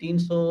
300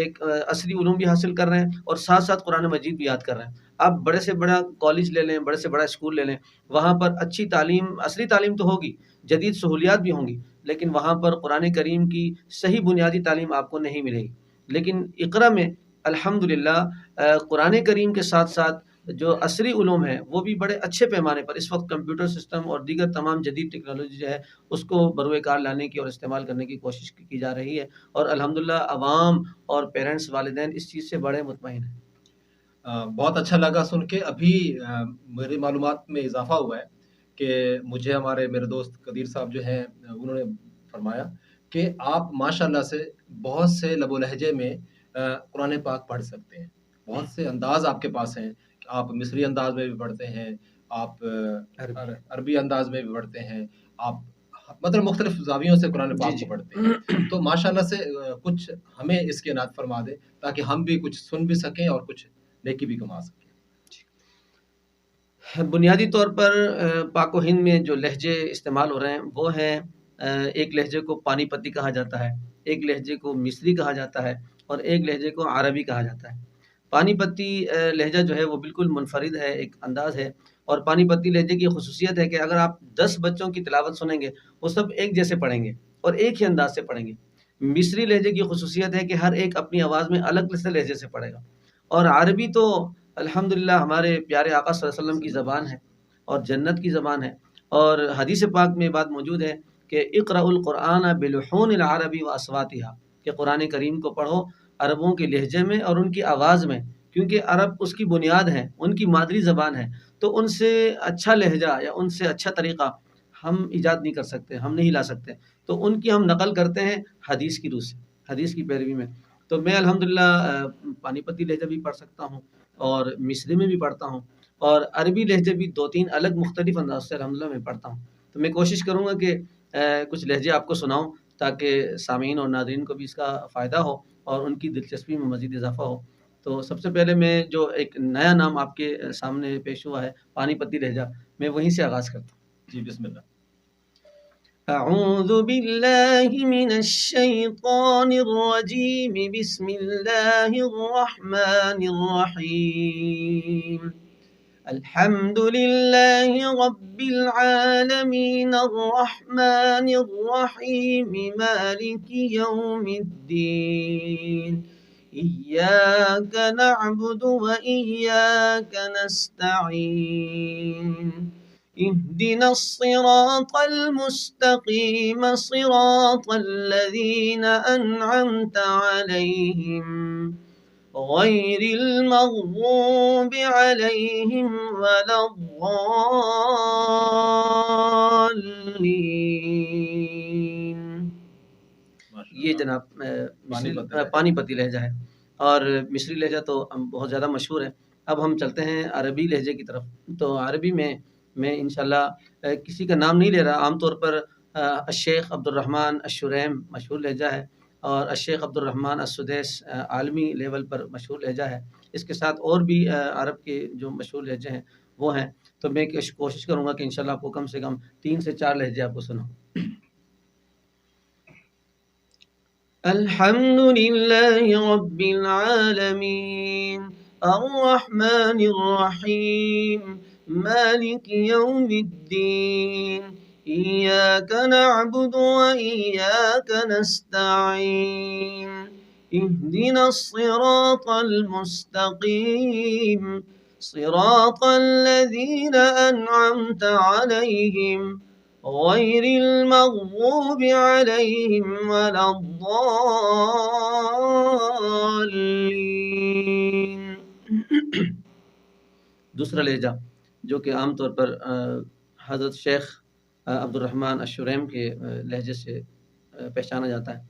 ایک عصری علوم بھی حاصل کر رہے ہیں اور ساتھ ساتھ قرآن مجید بھی یاد کر رہے ہیں۔ آپ بڑے سے بڑا کالج لے لیں، بڑے سے بڑا اسکول لے لیں، وہاں پر اچھی تعلیم، عصری تعلیم تو ہوگی، جدید سہولیات بھی ہوں گی، لیکن وہاں پر قرآن کریم کی صحیح بنیادی تعلیم آپ کو نہیں ملے گی۔ لیکن اقرا میں الحمدللہ قرآن کریم کے ساتھ ساتھ جو عصری علوم ہیں وہ بھی بڑے اچھے پیمانے پر اس وقت کمپیوٹر سسٹم اور دیگر تمام جدید ٹیکنالوجی جو ہے اس کو بروئے کار لانے کی اور استعمال کرنے کی کوشش کی جا رہی ہے، اور الحمدللہ عوام اور پیرنٹس، والدین اس چیز سے بڑے مطمئن ہیں۔ بہت اچھا لگا سن کے۔ ابھی میری معلومات میں اضافہ ہوا ہے کہ مجھے میرے دوست قدیر صاحب جو ہیں انہوں نے فرمایا کہ آپ ماشاءاللہ سے بہت سے لب و لہجے میں قرآن پاک پڑھ سکتے ہیں، بہت سے انداز آپ کے پاس ہیں، آپ مصری انداز میں بھی پڑھتے ہیں، آپ عربی انداز میں بھی پڑھتے ہیں، آپ مطلب مختلف زاویوں سے قرآن جی پاک کو جی پڑھتے ہیں۔ تو ماشاءاللہ سے کچھ ہمیں اس کے عنایت فرما دے تاکہ ہم بھی کچھ سن بھی سکیں اور کچھ نیکی بھی کما سکیں۔ بنیادی طور پر پاک و ہند میں جو لہجے استعمال ہو رہے ہیں وہ ہیں، ایک لہجے کو پانی پتی کہا جاتا ہے، ایک لہجے کو مصری کہا جاتا ہے، اور ایک لہجے کو عربی کہا جاتا ہے۔ پانی پتی لہجہ جو ہے وہ بالکل منفرد ہے، ایک انداز ہے، اور پانی پتی لہجے کی خصوصیت ہے کہ اگر آپ 10 بچوں کی تلاوت سنیں گے وہ سب ایک جیسے پڑھیں گے اور ایک ہی انداز سے پڑھیں گے۔ مصری لہجے کی خصوصیت ہے کہ ہر ایک اپنی آواز میں الگ سے لہجے سے پڑھے گا، اور عربی تو الحمدللہ ہمارے پیارے آقا صلی اللہ علیہ وسلم کی زبان ہے اور جنت کی زبان ہے، اور حدیث پاک میں بات موجود ہے کہ اقرأ القرآن بلحون العربی و اصواتها، کہ قرآن کریم کو پڑھو عربوں کے لہجے میں اور ان کی آواز میں، کیونکہ عرب اس کی بنیاد ہے، ان کی مادری زبان ہے، تو ان سے اچھا لہجہ یا ان سے اچھا طریقہ ہم ایجاد نہیں کر سکتے، ہم نہیں لا سکتے، تو ان کی ہم نقل کرتے ہیں حدیث کی روح سے، حدیث کی پیروی میں۔ تو میں الحمدللہ پانی پتی لہجہ بھی پڑھ سکتا ہوں اور مصری میں بھی پڑھتا ہوں، اور عربی لہجے بھی 2-3 الگ مختلف انداز سے الحمدللہ میں پڑھتا ہوں۔ تو میں کوشش کروں گا کہ کچھ لہجے آپ کو سناؤں تاکہ سامعین اور ناظرین کو بھی اس کا فائدہ ہو اور ان کی دلچسپی میں مزید اضافہ ہو۔ تو سب سے پہلے میں جو ایک نیا نام آپ کے سامنے پیش ہوا ہے پانی پتی لہجہ، میں وہیں سے آغاز کرتا ہوں۔ جی بسم اللہ۔ اعوذ باللہ من الشیطان الرجیم، بسم اللہ الرحمن الرحیم، الحمد للہ رب العالمین الرحمن الرحیم مالک یوم الدین، ایاک نعبد و ایاک نستعین، اهدنا الصراط المستقيم صراط الذين أنعمت عليهم غير المغضوب عليهم ولا الضالين۔ یہ جناب پانی پتی لہجہ ہے، اور مصری لہجہ تو بہت زیادہ مشہور ہے۔ اب ہم چلتے ہیں عربی لہجے کی طرف۔ تو عربی میں انشاءاللہ کسی کا نام نہیں لے رہا، عام طور پر الشیخ عبد الرحمن الشریم مشہور لہجہ ہے، اور الشیخ عبد الرحمن السدیس عالمی لیول پر مشہور لہجہ ہے۔ اس کے ساتھ اور بھی عرب کے جو مشہور لہجے ہیں وہ ہیں، تو میں کوشش کروں گا کہ انشاءاللہ آپ کو کم سے کم 3 سے 4 لہجے آپ کو سناؤں۔ الحمد للہ رب العالمین الرحمن الرحیم مالک یوم الدین، ایاک نعبد و ایاک نستعین، اهدنا الصراط المستقیم صراط الذین انعمت علیہم غیر المغضوب علیہم ولا الضالین۔ دوسرا لہجہ جو کہ عام طور پر حضرت شیخ عبد الرحمن الشریم کے لہجے سے پہچانا جاتا ہے۔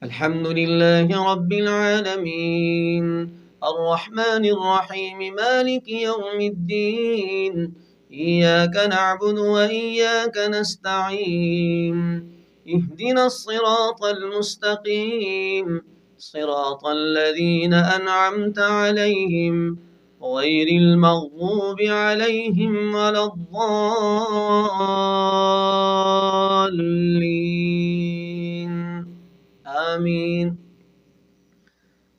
الحمد للہ رب العالمین الرحمن الرحیم مالک یوم الدین، ایاک نعبد و ایاک نستعین، اهدنا الصراط المستقیم صراط الذین انعمت علیہم غیر المغضوب علیہم ولا الضالین، آمین۔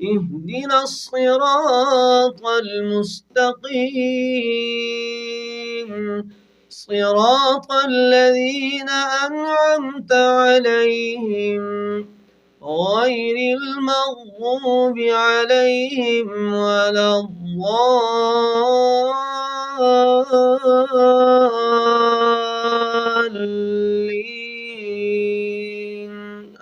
اهدنا الصراط المستقيم صراط الذين أنعمت عليهم غير المغضوب عليهم ولا الضالين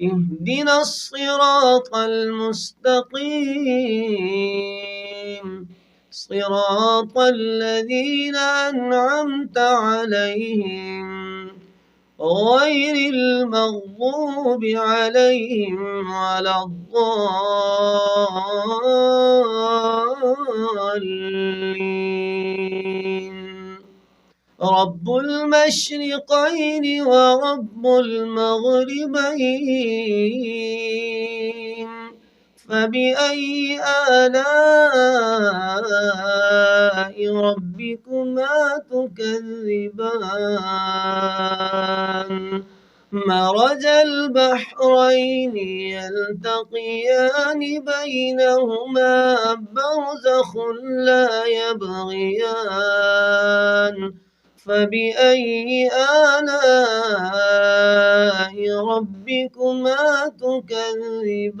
اهدنا الصراط المستقيم صراط الذين أنعمت عليهم غير المغضوب عليهم ولا الضالين رب المشرقين ورب المغربين فبأي آلاء ربكما تكذبان مرج البحرين يلتقيان بينهما برزخ لا يبغيان فبأي آلاء ربكما تكذبان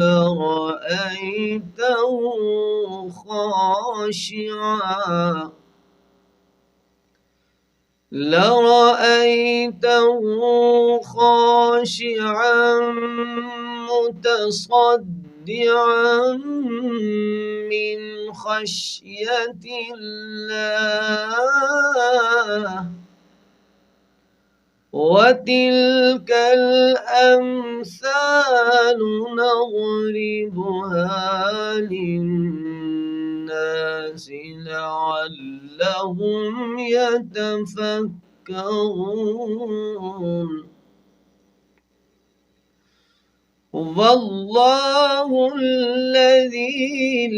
لرأيته خاشعا متصدعا من خشية الله وتلك الأمثال نضربها للناس لعلهم يتفكرون والله الذي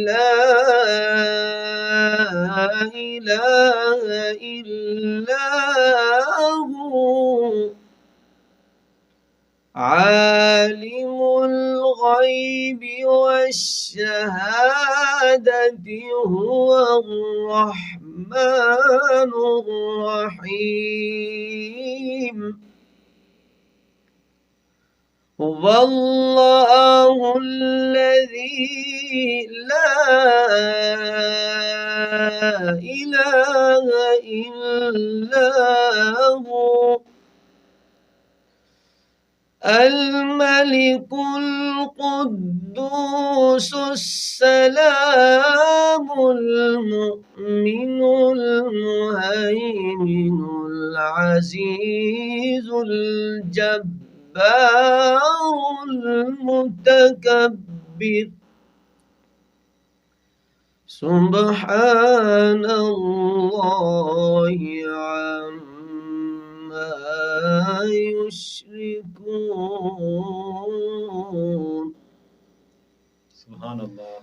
لا إله إلا هو عالم الغيب والشهادة هو الرحمن الرحيم هو الله الذي لا إله إلا هو الملك القدوس السلام المؤمن المهيمن العزيز الجبار المتكبر سبحان الله عما يشركون سبحان اللہ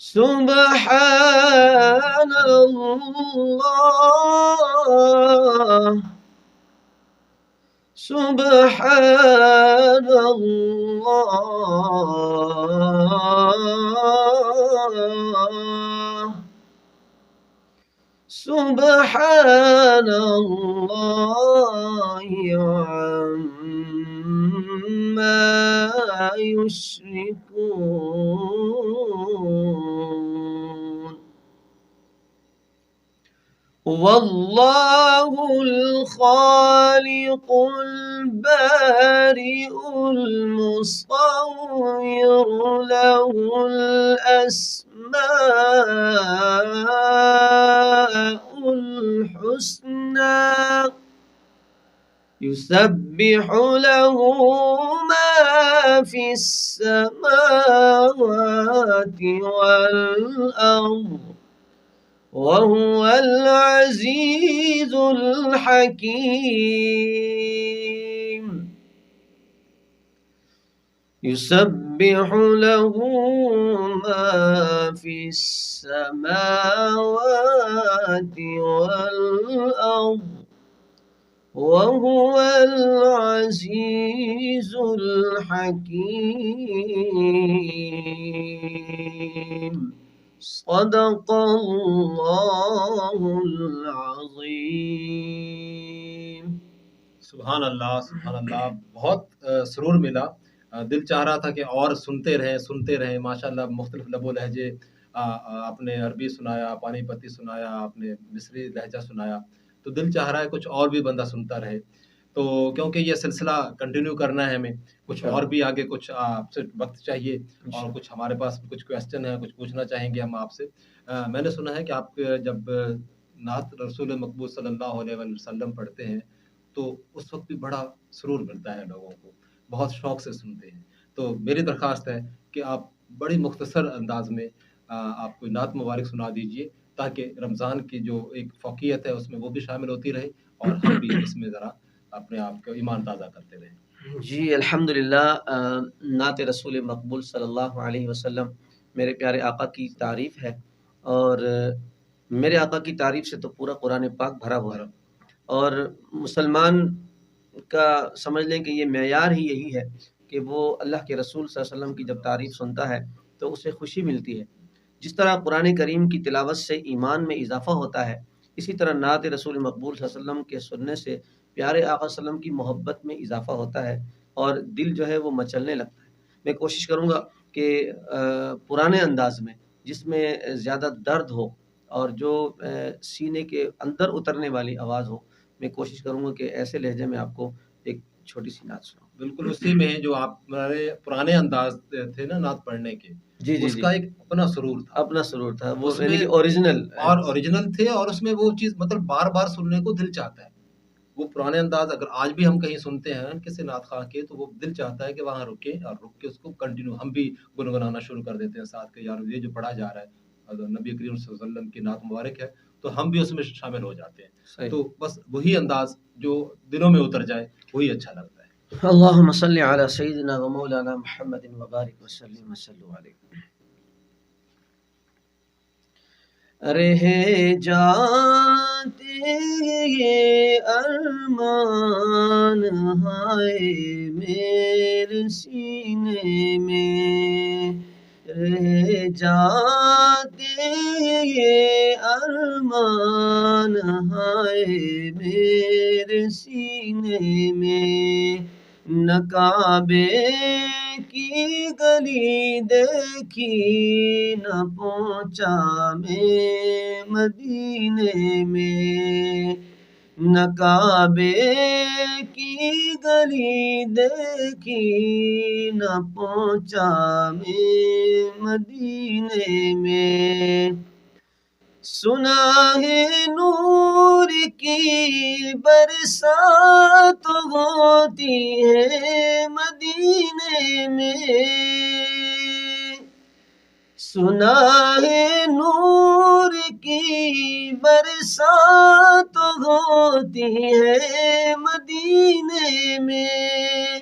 سبحان الله سبحان الله سبحان الله عما يشركون والله الخالق البارئ المصور له الأسماء الحسنى يسبح له ما في السماوات والأرض وهو العزيز الحكيم يسبح له ما في السماوات والأرض وهو العزيز الحكيم صدق اللہ العظیم سبحان اللہ سبحان اللہ بہت سرور ملا دل چاہ رہا تھا کہ اور سنتے رہیں ماشاءاللہ مختلف لب و لہجے آپ نے عربی سنایا پانی پتی سنایا آپ نے مصری لہجہ سنایا تو دل چاہ رہا ہے کچھ اور بھی بندہ سنتا رہے تو کیونکہ یہ سلسلہ کنٹینیو کرنا ہے ہمیں کچھ اور بھی آگے کچھ آپ سے وقت چاہیے اور کچھ ہمارے پاس کچھ کویسچن ہے کچھ پوچھنا چاہیں گے ہم آپ سے میں نے سنا ہے کہ آپ جب نعت رسول مقبول صلی اللہ علیہ وسلم پڑھتے ہیں تو اس وقت بھی بڑا سرور ملتا ہے لوگوں کو بہت شوق سے سنتے ہیں تو میری درخواست ہے کہ آپ بڑی مختصر انداز میں آپ کوئی نعت مبارک سنا دیجئے تاکہ رمضان کی جو ایک فوقیت ہے اس میں وہ بھی شامل ہوتی رہے اور ہم بھی اس میں ذرا اپنے آپ کو ایمان تازہ کرتے رہیں جی الحمدللہ نعت رسول مقبول صلی اللہ علیہ وسلم میرے پیارے آقا کی تعریف ہے اور میرے آقا کی تعریف سے تو پورا قرآن پاک بھرا ہوا ہے اور مسلمان کا سمجھ لیں کہ یہ معیار ہی یہی ہے کہ وہ اللہ کے رسول صلی اللہ علیہ وسلم کی جب تعریف سنتا ہے تو اسے خوشی ملتی ہے جس طرح قرآن کریم کی تلاوت سے ایمان میں اضافہ ہوتا ہے اسی طرح نعت رسول مقبول صلی اللہ علیہ وسلم کے سننے سے پیارے آقا صلی اللہ علیہ وسلم کی محبت میں اضافہ ہوتا ہے اور دل جو ہے وہ مچلنے لگتا ہے میں کوشش کروں گا کہ پرانے انداز میں جس میں زیادہ درد ہو اور جو سینے کے اندر اترنے والی آواز ہو میں کوشش کروں گا کہ ایسے لہجے میں آپ کو ایک چھوٹی سی نعت سناؤں بالکل اسی میں جو آپ پرانے انداز تھے نا نعت پڑھنے کے جی اس کا ایک اپنا سرور تھا وہ یعنی کہ اوریجنل تھے اور اس میں وہ چیز مطلب بار بار سننے کو دل چاہتا ہے وہ پرانے انداز اگر آج بھی ہم کہیں سنتے ہیں کسی نعت خواہ کے تو وہ دل چاہتا ہے کہ وہاں رکیں اور رک کے اس کو کنٹینیو ہم بھی گنگنانا شروع کر دیتے ہیں ساتھ کے یار یہ جو پڑھا جا رہا ہے نبی کریم صلی اللہ علیہ وسلم کی نعت مبارک ہے تو ہم بھی اس میں شامل ہو جاتے ہیں تو بس وہی انداز جو دلوں میں اتر جائے وہی اچھا لگتا ہے اللہم صلی علی سیدنا و مولانا محمد وبارک وسلم وصلوا علیہ رہ جاتے یہ ارمان ہائے میرے سینے میں، رہ جاتے یہ ارمان ہائے میرے سینے میں، نہ کعبے کی گلی دیکھی نہ پہنچا میں مدینے میں، نہ کعبے کی گلی دیکھی نہ پہنچا میں مدینے میں، سنا ہے نور کی برسات ہوتی ہے مدینے میں، سنا ہے نور کی برسات ہوتی ہے مدینے میں،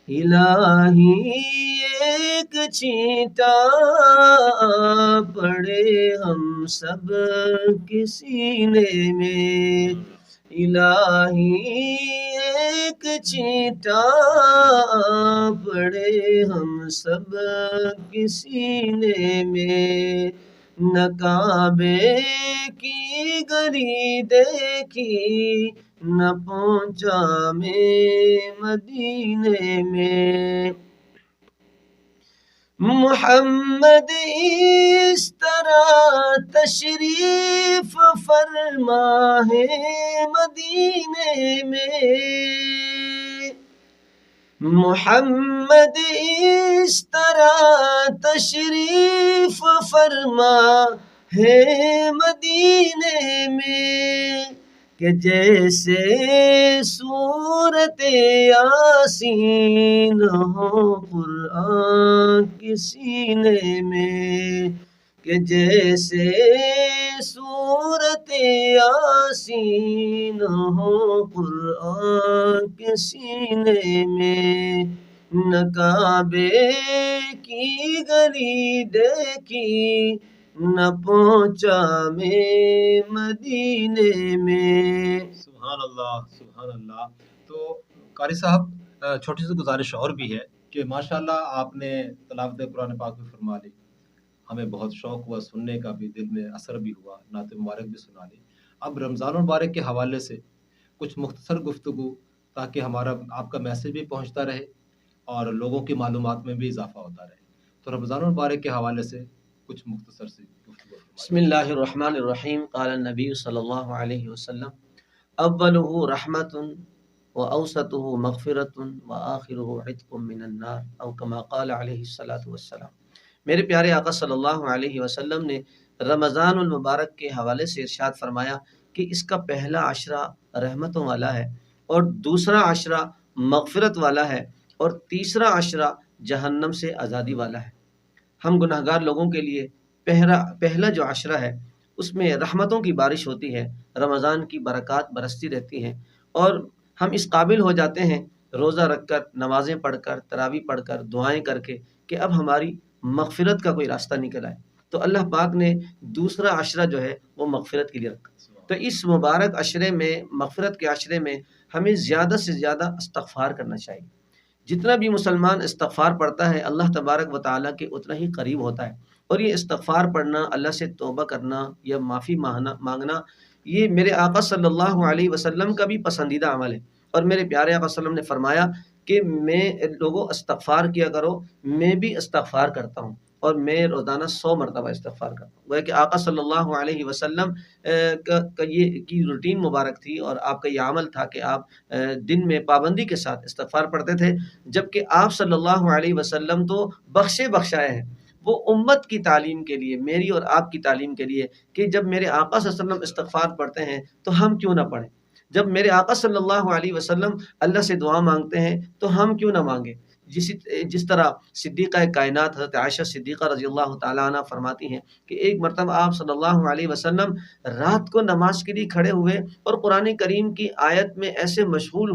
الہی ایک چھینٹا پڑے ہم سب کے سینے میں، الہی ایک چھینٹا پڑے ہم سب کے سینے میں، نہ کعبے کی گلی دیکھی نہ پہنچا میں مدینے میں، محمد اس طرح تشریف فرما ہے مدینے میں، محمد اس طرح تشریف فرما ہے مدینے میں، کہ جیسے صورت یاسین ہو قرآن کے سینے میں، کہ جیسے صورت یاسین ہو قرآن کے سینے میں، نہ کعبے کی گلی دیکھی نہ پہنچا میں مدینے میں۔ سبحان اللہ، سبحان اللہ۔ تو قاری صاحب چھوٹی سی گزارش اور بھی ہے کہ ماشاءاللہ آپ نے تلاوت قرآن پاک بھی فرما لی، ہمیں بہت شوق ہوا سننے کا بھی، دل میں اثر بھی ہوا، نعت مبارک بھی سنا لی۔ اب رمضان المبارک کے حوالے سے کچھ مختصر گفتگو، تاکہ ہمارا آپ کا میسج بھی پہنچتا رہے اور لوگوں کی معلومات میں بھی اضافہ ہوتا رہے، تو رمضان المبارک کے حوالے سے کچھ مختصر سی گفتگو فرمائیں۔ بسم اللہ الرحمن الرحیم، قال النبی صلی اللہ علیہ وسلم اولہ رحمت واوسطہ مغفرۃ وآخرہ عتق من النار، او کما قال علیہ الصلاۃ والسلام۔ میرے پیارے آقا صلی اللہ علیہ وسلم نے رمضان المبارک کے حوالے سے ارشاد فرمایا کہ اس کا پہلا عشرہ رحمتوں والا ہے، اور دوسرا عشرہ مغفرت والا ہے، اور تیسرا عشرہ جہنم سے آزادی والا ہے۔ ہم گناہگار لوگوں کے لیے پہلا جو عشرہ ہے اس میں رحمتوں کی بارش ہوتی ہے، رمضان کی برکات برستی رہتی ہیں، اور ہم اس قابل ہو جاتے ہیں روزہ رکھ کر، نمازیں پڑھ کر، تراویح پڑھ کر، دعائیں کر کے، کہ اب ہماری مغفرت کا کوئی راستہ نکل آئے۔ تو اللہ پاک نے دوسرا عشرہ جو ہے وہ مغفرت کے لیے رکھا۔ تو اس مبارک عشرے میں، مغفرت کے عشرے میں، ہمیں زیادہ سے زیادہ استغفار کرنا چاہیے۔ جتنا بھی مسلمان استغفار پڑھتا ہے اللہ تبارک و تعالیٰ کے اتنا ہی قریب ہوتا ہے، اور یہ استغفار پڑھنا، اللہ سے توبہ کرنا یا معافی مانگنا، یہ میرے آقا صلی اللہ علیہ وسلم کا بھی پسندیدہ عمل ہے۔ اور میرے پیارے آقا صلی اللہ علیہ وسلم نے فرمایا کہ لوگوں استغفار کیا کرو، میں بھی استغفار کرتا ہوں، اور میں روزانہ 100 مرتبہ استغفار کرتا ہوں۔ وہ کہ آقا صلی اللہ علیہ وسلم کا یہ کی روٹین مبارک تھی، اور آپ کا یہ عمل تھا کہ آپ دن میں پابندی کے ساتھ استغفار پڑھتے تھے، جبکہ آپ صلی اللہ علیہ وسلم تو بخشائے ہیں۔ وہ امت کی تعلیم کے لیے، میری اور آپ کی تعلیم کے لیے، کہ جب میرے آقا صلی اللہ علیہ وسلم استغفار پڑھتے ہیں تو ہم کیوں نہ پڑھیں؟ جب میرے آقا صلی اللہ علیہ وسلم اللہ سے دعا مانگتے ہیں تو ہم کیوں نہ مانگیں؟ جس طرح صدیقہ کائنات حضرت عائشہ صدیقہ رضی اللہ تعالیٰ عنہ فرماتی ہیں کہ ایک مرتبہ آپ صلی اللہ علیہ وسلم رات کو نماز کے لیے کھڑے ہوئے، اور قرآن کریم کی آیت میں ایسے مشغول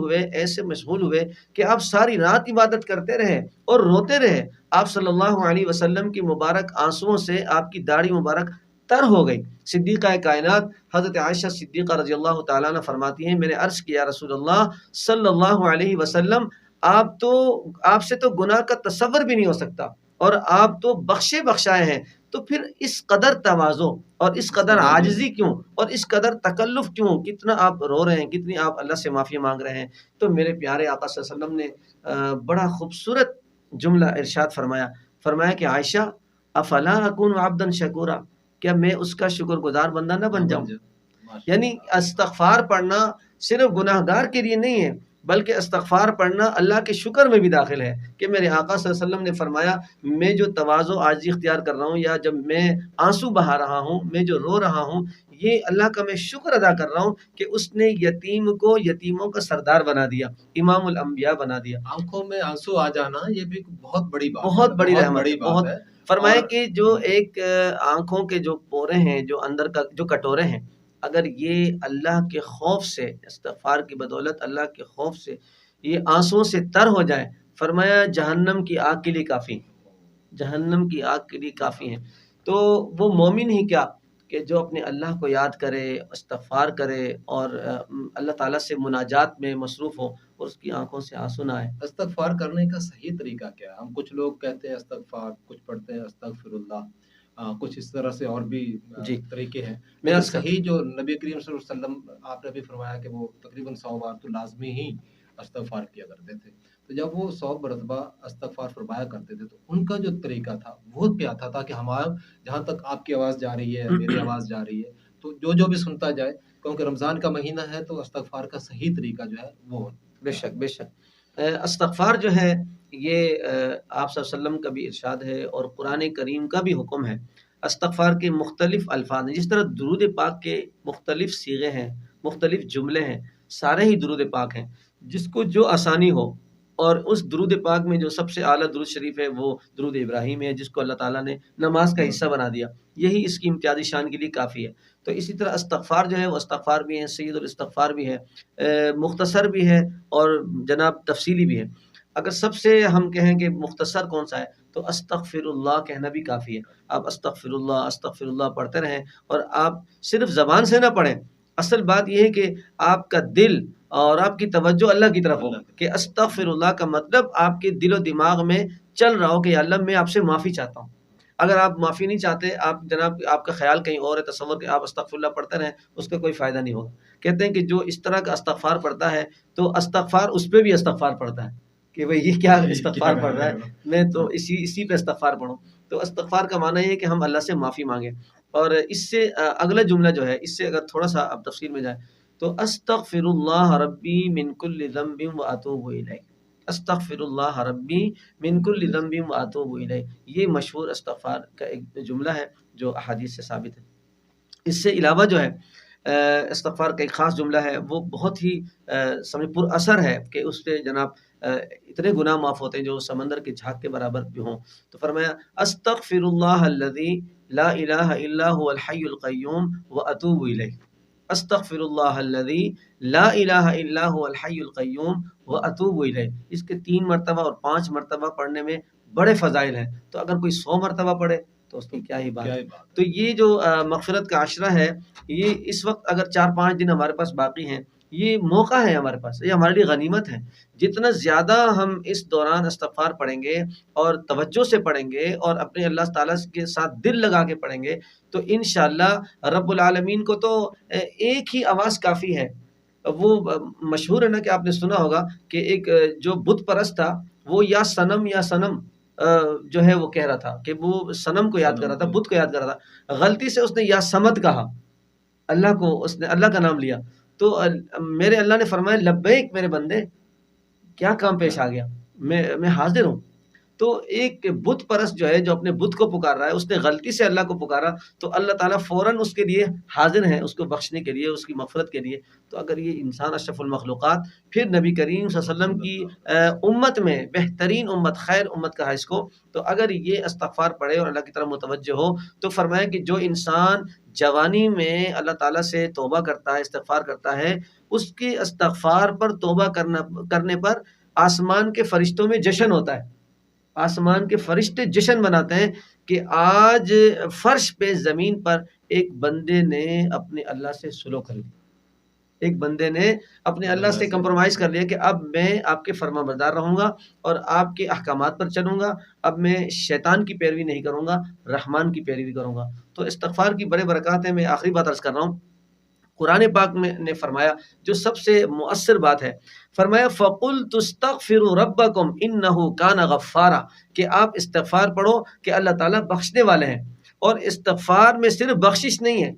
ہوئے کہ آپ ساری رات عبادت کرتے رہے اور روتے رہے۔ آپ صلی اللہ علیہ وسلم کی مبارک آنسوؤں سے آپ کی داڑھی مبارک تر ہو گئی۔ صدیقہ کائنات حضرت عائشہ صدیقہ رضی اللہ تعالیٰ عنہ فرماتی ہیں، میں نے عرض کیا رسول اللہ صلی اللہ علیہ وسلم، آپ سے تو گناہ کا تصور بھی نہیں ہو سکتا، اور آپ تو بخشے بخشائے ہیں، تو پھر اس قدر تواضع اور اس قدر عاجزی کیوں اور اس قدر تکلف کیوں؟ کتنا آپ رو رہے ہیں، کتنی آپ اللہ سے معافی مانگ رہے ہیں۔ تو میرے پیارے آقا صلی اللہ علیہ وسلم نے بڑا خوبصورت جملہ ارشاد فرمایا کہ عائشہ افلا اکون عبدا شکورا، کیا میں اس کا شکر گزار بندہ نہ بن جاؤں؟ یعنی استغفار پڑھنا صرف گناہ گار کے لیے نہیں ہے، بلکہ استغفار پڑھنا اللہ کے شکر میں بھی داخل ہے، کہ میرے آقا صلی اللہ علیہ وسلم نے فرمایا میں جو تواضع عاجزی اختیار کر رہا ہوں، یا جب میں آنسو بہا رہا ہوں، میں جو رو رہا ہوں، یہ اللہ کا میں شکر ادا کر رہا ہوں کہ اس نے یتیم کو یتیموں کا سردار بنا دیا، امام الانبیاء بنا دیا۔ آنکھوں میں آنسو آ جانا یہ بھی بہت بڑی بات بہت بڑی رحمت ہے، بہت ہے۔ فرمایا کہ جو ایک آنکھوں کے جو پورے ہیں، جو اندر کا جو کٹورے ہیں، اگر یہ اللہ کے خوف سے، استغفار کی بدولت اللہ کے خوف سے یہ آنسوں سے تر ہو جائے، فرمایا جہنم کی آگ کے لیے کافی، جہنم کی آگ کے لیے کافی ہیں۔ تو وہ مومن ہی کیا کہ جو اپنے اللہ کو یاد کرے، استغفار کرے، اور اللہ تعالیٰ سے مناجات میں مصروف ہو، اور اس کی آنکھوں سے آنسو نہ آئے۔ استغفار کرنے کا صحیح طریقہ کیا ہے؟ ہم کچھ لوگ کہتے ہیں استغفار، کچھ پڑھتے ہیں استغفر اللہ، کچھ اس طرح سے اور بھی طریقے ہیں۔ میرا صحیح جو نبی کریم صلی اللہ علیہ وسلم آپ نے بھی فرمایا کہ وہ تقریباً 100 بار تو لازمی ہی استغفار کیا کرتے تھے، تو جب وہ 100 مرتبہ استغفار فرمایا کرتے تھے تو ان کا جو طریقہ تھا وہ کیا تھا تاکہ ہمارا جہاں تک آپ کی آواز جا رہی ہے، میری آواز جا رہی ہے، تو جو بھی سنتا جائے، کیونکہ رمضان کا مہینہ ہے تو استغفار کا صحیح طریقہ جو ہے وہ بے شک بے شک استغفار جو ہے یہ آپ صلی اللہ علیہ وسلم کا بھی ارشاد ہے، اور قرآن کریم کا بھی حکم ہے۔ استغفار کے مختلف الفاظ ہیں، جس طرح درود پاک کے مختلف صیغے ہیں، مختلف جملے ہیں، سارے ہی درود پاک ہیں، جس کو جو آسانی ہو۔ اور اس درود پاک میں جو سب سے اعلیٰ درود شریف ہے وہ درود ابراہیم ہے، جس کو اللہ تعالیٰ نے نماز کا حصہ بنا دیا، یہی اس کی امتیازی شان کے لیے کافی ہے۔ تو اسی طرح استغفار جو ہے وہ استغفار بھی ہے، سید الاستغفار بھی ہے، مختصر بھی ہے، اور جناب تفصیلی بھی ہے۔ اگر سب سے ہم کہیں کہ مختصر کون سا ہے تو استغفر اللہ کہنا بھی کافی ہے۔ آپ استغفر اللہ پڑھتے رہیں، اور آپ صرف زبان سے نہ پڑھیں، اصل بات یہ ہے کہ آپ کا دل اور آپ کی توجہ اللہ کی طرف ہو، کہ استغفر اللہ کا مطلب آپ کے دل و دماغ میں چل رہا ہو کہ اللہ میں آپ سے معافی چاہتا ہوں۔ اگر آپ معافی نہیں چاہتے، آپ جناب آپ کا خیال کہیں اور ہے، تصور کہ آپ استغفر اللہ پڑھتے رہیں، اس کا کوئی فائدہ نہیں ہوگا۔ کہتے ہیں کہ جو اس طرح کا استغفار پڑھتا ہے تو استغفار اس پہ بھی استغفار پڑھتا ہے کہ بھئی یہ کیا استغفار پڑھ رہا ہے، میں تو اسی پہ استغفار پڑھوں۔ تو استغفار کا معنی یہ ہے کہ ہم اللہ سے معافی مانگیں۔ اور اس سے اگلا جملہ جو ہے، اس سے اگر تھوڑا سا اب تفصیل میں جائیں تو استغفر اللہ ربی من کل ذنب واتوب الیہ، استغفر اللہ ربی من کل ذنب واتوب الیہ، یہ مشہور استغفار کا ایک جملہ ہے جو احادیث سے ثابت ہے۔ اس سے علاوہ جو ہے استغفار کا ایک خاص جملہ ہے، وہ بہت ہی پر اثر ہے کہ اس سے جناب اتنے گناہ معاف ہوتے ہیں جو سمندر کے جھاگ کے برابر بھی ہوں۔ تو فرمایا استغفر اللہ الذی لا الہ الا هو الحی القیوم واتوب الیہ، استغفر اللہ الذی لا الہ الا هو الحی القیوم واتوب الیہ۔ اس کے 3 مرتبہ اور 5 مرتبہ پڑھنے میں بڑے فضائل ہیں، تو اگر کوئی 100 مرتبہ پڑھے تو اس کی کیا ہی بات ہے۔ تو یہ جو مغفرت کا عشرہ ہے، یہ اس وقت اگر 4-5 دن ہمارے پاس باقی ہیں، یہ موقع ہے ہمارے پاس، یہ ہمارے لیے غنیمت ہے۔ جتنا زیادہ ہم اس دوران استغفار پڑھیں گے اور توجہ سے پڑھیں گے اور اپنے اللہ تعالیٰ کے ساتھ دل لگا کے پڑھیں گے، تو انشاءاللہ رب العالمین کو تو ایک ہی آواز کافی ہے۔ وہ مشہور ہے نا کہ آپ نے سنا ہوگا کہ ایک جو بت پرست تھا، وہ یا صنم جو ہے وہ کہہ رہا تھا کہ وہ صنم کو یاد کر رہا تھا، بت کو یاد کر رہا تھا، غلطی سے اس نے یا صمد کہا، اللہ کو اس نے اللہ کا نام لیا، تو میرے اللہ نے فرمایا لبیک میرے بندے، کیا کام پیش آ گیا، میں حاضر ہوں۔ تو ایک بت پرست جو ہے، جو اپنے بت کو پکار رہا ہے، اس نے غلطی سے اللہ کو پکارا تو اللہ تعالیٰ فوراً اس کے لیے حاضر ہیں، اس کو بخشنے کے لیے، اس کی مغفرت کے لیے۔ تو اگر یہ انسان اشرف المخلوقات، پھر نبی کریم صلی اللہ علیہ وسلم کی امت میں بہترین امت، خیر امت کہا اس کو، تو اگر یہ استغفار پڑھے اور اللہ کی طرف متوجہ ہو تو فرمایا کہ جو انسان جوانی میں اللہ تعالیٰ سے توبہ کرتا ہے، استغفار کرتا ہے، اس کے استغفار پر توبہ کرنے پر آسمان کے فرشتوں میں جشن ہوتا ہے، آسمان کے فرشتے جشن مناتے ہیں کہ آج فرش پہ، زمین پر ایک بندے نے اپنے اللہ سے سلو کر لی، ایک بندے نے اپنے اللہ سے کمپرومائز کر لیا کہ اب میں آپ کے فرما بردار رہوں گا اور آپ کے احکامات پر چلوں گا، اب میں شیطان کی پیروی نہیں کروں گا، رحمان کی پیروی کروں گا۔ تو استغفار کی بڑے برکات ہیں۔ میں آخری بات عرض کر رہا ہوں، قرآن پاک میں نے فرمایا جو سب سے مؤثر بات ہے، فرمایا فَقُلْتُ اسْتَغْفِرُوا رَبَّكُمْ إِنَّهُ كَانَ غَفَّارًا، کہ آپ استغفار پڑھو کہ اللہ تعالیٰ بخشنے والے ہیں۔ اور استغفار میں صرف بخشش نہیں ہے،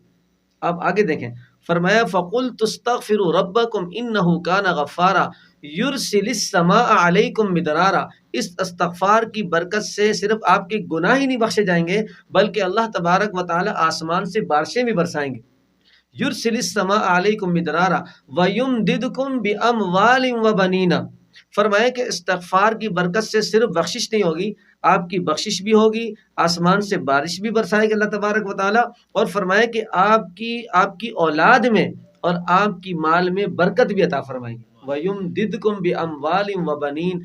آپ آگے دیکھیں، فرمایا فَقُلْتُ اسْتَغْفِرُوا رَبَّكُمْ إِنَّهُ كَانَ غَفَّارًا يُرْسِلِ السَّمَاءَ عَلَيْكُمْ مِدْرَارًا، اس استغفار کی برکت سے صرف آپ کے گناہ ہی نہیں بخشے جائیں گے بلکہ اللہ تبارک و تعالی آسمان سے بارشیں بھی برسائیں گے۔ یرسل السماء علیکم مدرارا ویمددکم باموال وبنین، فرمایا کہ استغفار کی برکت سے صرف بخشش نہیں ہوگی، آپ کی بخشش بھی ہوگی، آسمان سے بارش بھی برسائے گا اللہ تبارک و تعالی، اور فرمایا کہ آپ کی اولاد میں اور آپ کی مال میں برکت بھی عطا فرمائیں گے۔ وَيُمْدِدْكُمْ بِأَمْوَالٍ وَبَنِينَ،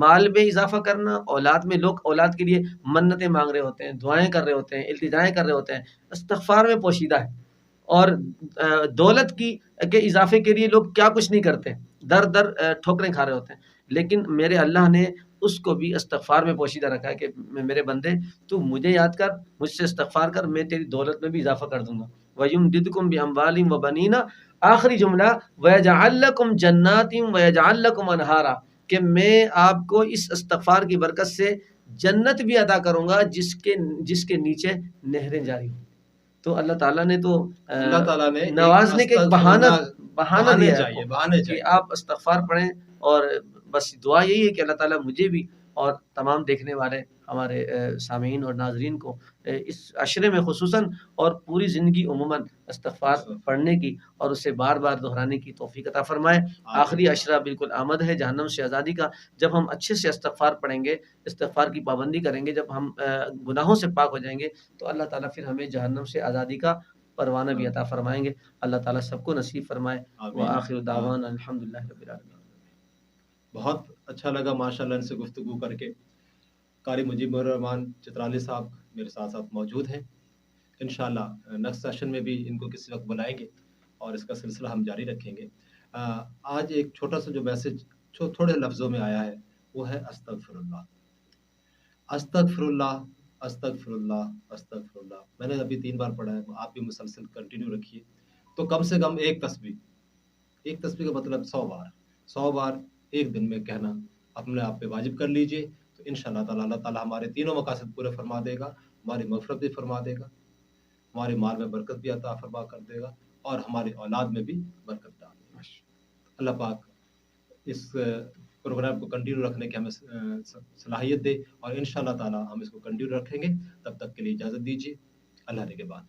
مال میں اضافہ کرنا، اولاد میں، لوگ اولاد کے لیے منتیں مانگ رہے ہوتے ہیں، دعائیں کر رہے ہوتے ہیں، التجائیں کر رہے ہوتے ہیں، استغفار میں پوشیدہ ہے۔ اور دولت کے اضافے کے لیے لوگ کیا کچھ نہیں کرتے، در در ٹھوکریں کھا رہے ہوتے ہیں، لیکن میرے اللہ نے اس کو بھی استغفار میں پوشیدہ رکھا ہے کہ میرے بندے تو مجھے یاد کر، مجھ سے استغفار کر، میں تیری دولت میں بھی اضافہ کر دوں گا۔ وَيُمْدِدْكُمْ بِأَمْوَالٍ وَبَنِينَ، آخری جملہ وَيَجْعَلْ لَكُمْ جَنَّاتٍ وَيَجْعَلْ لَكُمْ أَنْهَارًا، کہ میں آپ کو اس استغفار کی برکت سے جنت بھی عطا کروں گا جس کے نیچے نہریں جاری ہوں۔ تو اللہ تعالیٰ نے تو اللہ تعالیٰ نے نوازنے کے ایک بہانہ دیا ہے آپ کو بہانے کہ چاہیے آپ استغفار پڑھیں، اور بس دعا یہی ہے کہ اللہ تعالیٰ مجھے بھی اور تمام دیکھنے والے ہمارے سامعین اور ناظرین کو اس عشرے میں خصوصاً اور پوری زندگی عموماً استغفار پڑھنے کی اور اسے بار بار دہرانے کی توفیق عطا فرمائے۔ آخری عشرہ بالکل آمد ہے جہنم سے آزادی کا، جب ہم اچھے سے استغفار پڑھیں گے، استغفار کی پابندی کریں گے، جب ہم گناہوں سے پاک ہو جائیں گے تو اللہ تعالیٰ پھر ہمیں جہنم سے آزادی کا پروانہ بھی عطا فرمائیں گے۔ اللہ تعالیٰ سب کو نصیب فرمائے۔ وآخر دعوانا الحمدللہ رب العالمین۔ بہت اچھا لگا ماشاءاللہ ان سے گفتگو کر کے۔ قاری مجیب الرحمان چترالی صاحب میرے ساتھ موجود ہیں، انشاءاللہ نیکسٹ سیشن میں بھی ان کو کسی وقت بلائیں گے اور اس کا سلسلہ ہم جاری رکھیں گے۔ آج ایک چھوٹا سا جو میسج تھوڑے لفظوں میں آیا ہے وہ ہے استغفر اللہ، استغفر اللہ، استغفر اللہ، استغفر اللہ۔ میں نے ابھی 3 بار پڑھا ہے، آپ بھی مسلسل کنٹینیو رکھیے، تو کم سے کم ایک تسبیح کا مطلب 100 بار ایک دن میں کہنا اپنے آپ پہ واجب کر لیجئے، تو انشاءاللہ تعالی اللہ تعالیٰ ہمارے تینوں مقاصد پورے فرما دے گا، ہماری مغفرت بھی فرما دے گا، ہمارے مال میں برکت بھی عطا فرما کر دے گا، اور ہماری اولاد میں بھی برکت ڈال دے گا۔ اللہ پاک اس پروگرام کو کنٹینیو رکھنے کی ہمیں صلاحیت دے، اور انشاءاللہ تعالی ہم اس کو کنٹینیو رکھیں گے۔ تب تک کے لیے اجازت دیجیے، اللہ نے کے بعد۔